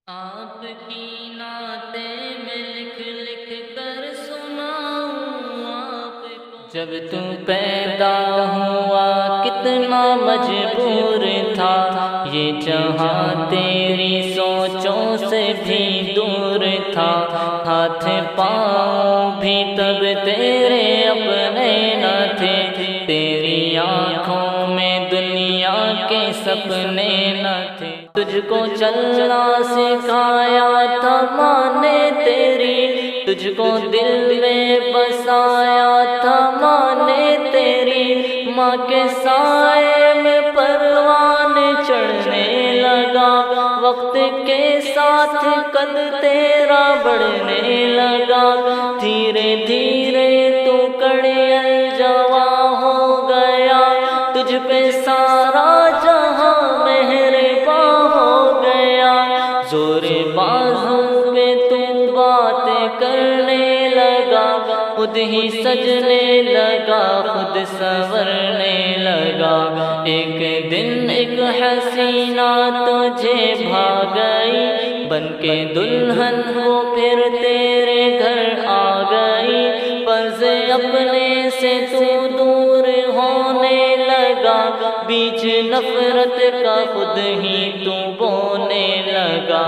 آپ کی نعتیں میں لکھ لکھ کر سناؤں آپ کو۔ جب تو پیدا ہوا کتنا مجبور تھا، یہ جہاں تیری سوچوں سے بھی دور تھا۔ ہاتھ پاؤں بھی تب تیرے اپنے نہ تھے، تیری آنکھوں میں دنیا کے سپنے نہ تھے۔ تجھ کو چلنا سکھایا تھا ماں نے تیری، تجھ کو دل میں بسایا تھا ماں نے تیری۔ ماں کے سائے میں پروان چڑھنے لگا، وقت کے ساتھ قد تیرا بڑھنے لگا۔ دھیرے دھیرے تو کڑیل جواں ہو گیا، تجھ پہ سارا جہاں مہرباں ہو گیا۔ زور بازو پہ تو باتیں کرنے لگا، خود ہی سجنے لگا، خود سنورنے لگا۔ ایک دن ایک حسینہ تجھے بھا گئی، بن کے دلہن وہ پھر تیرے گھر آ گئی۔ پرز اپنے سے تو دور ہونے لگا، بیچ نفرت کا خود ہی تو بونے لگا۔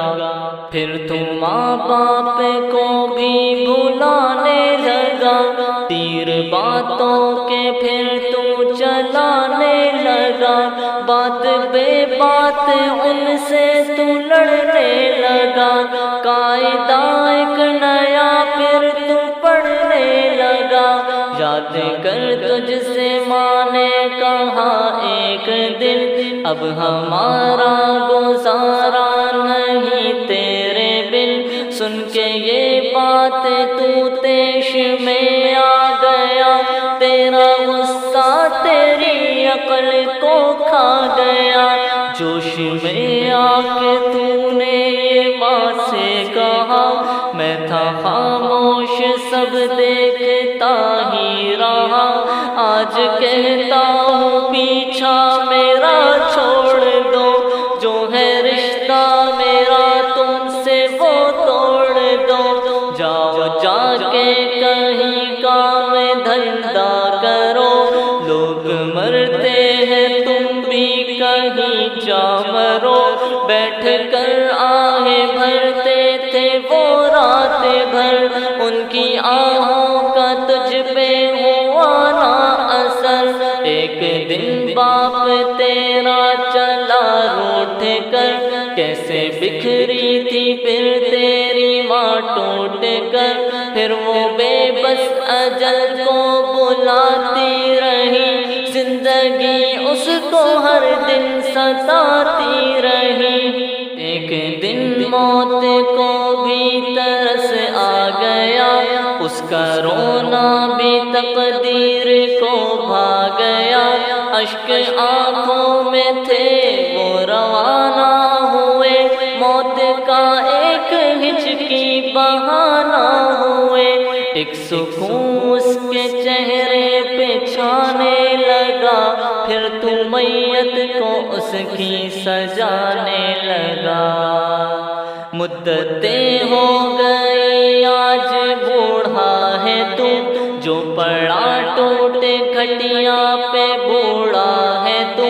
پھر تو ماں باپ کو بھی بھلانے لگا، تیر باتوں کے پھر تو چلانے لگا۔ بات بے بات ان سے تو لڑنے لگا، قاعدہ ایک نیا پھر تو پڑھنے لگا۔ یاد کر تجھ سے ماں نے کہا ایک دن، اب ہمارا گزارا نہیں تیرے بن۔ سن کے یہ بات تو تیش میں آ گیا، تیرا غصہ تیری عقل کو کھا گیا۔ جوش میں آ کے تو نے یہ ماں سے کہا، میں تھا خاموش سب دیکھتا ہی رہا۔ آج کہتا ہوں پیچھا میرا چھوڑ دو، جو ہے رشتہ میرا تم سے وہ توڑ دو۔ جاؤ جا کے کہیں کام دھندا کرو، لوگ مرتے ہیں تم بھی کہیں جا مرو۔ بیٹھ کر آہیں بھرتے تھے وہ رات بھر، ان کی آہوں کا تجھ پہ ہوا نا اثر۔ ایک دن باپ تیرا چلا روٹھ کر، کیسے بکھری تھی پھر تیری ماں ٹوٹ کر۔ پھر وہ بے بس اجل کو بلاتی رہی، زندگی اس کو ہر دن ستاتی رہی۔ ایک دن موت کو بھی ترس آ گیا، اس کا رونا بھی تقدیر کو بھا گیا۔ اشک آنکھوں میں تھے وہ روانہ ہوئے، موت کا ایک ہچکی بہانہ ہوئے۔ ایک سکون اس کے چہرے پہ چھانے لگا، پھر تو میت کو اس کی سجانے لگا۔ مدتیں ہو گئی آج بوڑھا ہے تو، جو پڑا ٹوٹے کھٹیا پہ بوڑھا ہے تو۔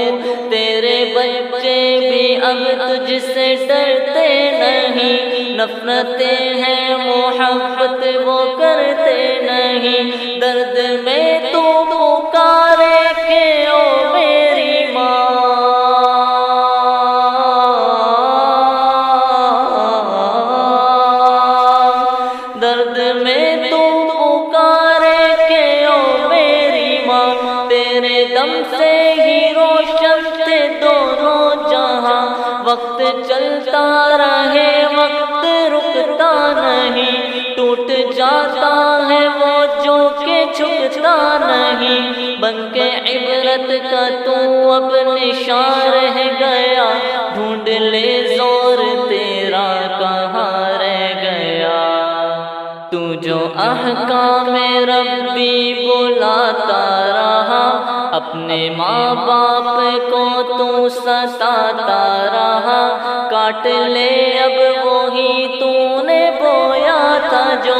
تیرے بچے بھی اب تجھ سے ڈرتے نہیں، نفرتیں ہیں محبت وہ کرتے نہیں۔ درد میں تو پکارے کہ او میری ماں، درد میں تو پکارے کہ او میری ماں۔ تیرے دم سے ہی روشن تھے دونوں جہاں، وقت چلتا رہے وقت رکتا نہیں، ٹوٹ جاتا ہے وہ جو کہ جھکتا نہیں۔ بن کے عبرت کا تو اب نشان رہ گیا، ڈھونڈ لے زور تیرا کہاں رہ گیا۔ تو جو احکام ربی بلاتا رہا، اپنے اپنے ماں باپ کو تو ستاتا رہا، کاٹ لے اب وہی تو نے بویا تھا جو،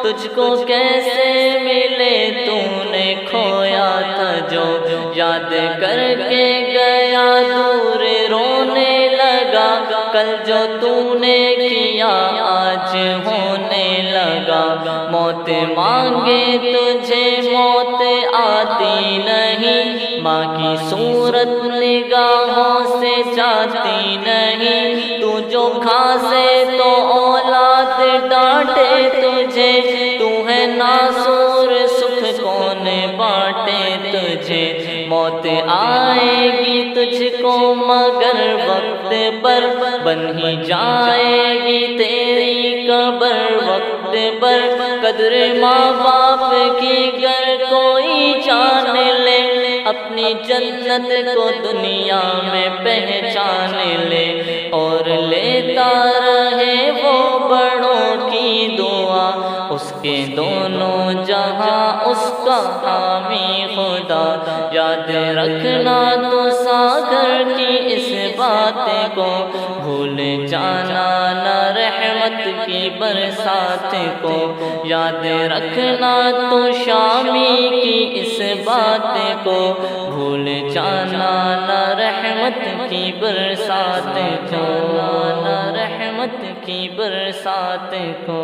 تجھ کو کیسے ملے تو نے کھویا تھا جو، یاد کر کے گیا دور رونے لگا، کل جو تو نے کیا آج ہونے لگا، موت مانگے تجھے موت آتی نہیں، ماں کی صورت نگاہوں سے جاتی نہیں، تو جو کھاسے تو اولاد ڈانٹے تجھے، تو ہے ناصور سکھ کون بانٹے تجھے، موت آئے گی تجھ کو مگر وقت پر، بن ہی جائے گی تیری قبر وقت پر، قدر ماں باپ کی گر کوئی جان لے، اپنی جنت کو دنیا میں پہچان لے، اور لیتا رہے وہ بڑوں کی دعا، اس کے دونوں جہاں اس کا حامی خدا، یاد رکھنا تو ساگر کی اس بات کو، بھول جانا نہ رحمت کی برسات کو، یاد رکھنا تو شامی کی اس بات کو، بھول جانا نہ رحمت کی برسات کو، نہ رحمت کی برسات کو۔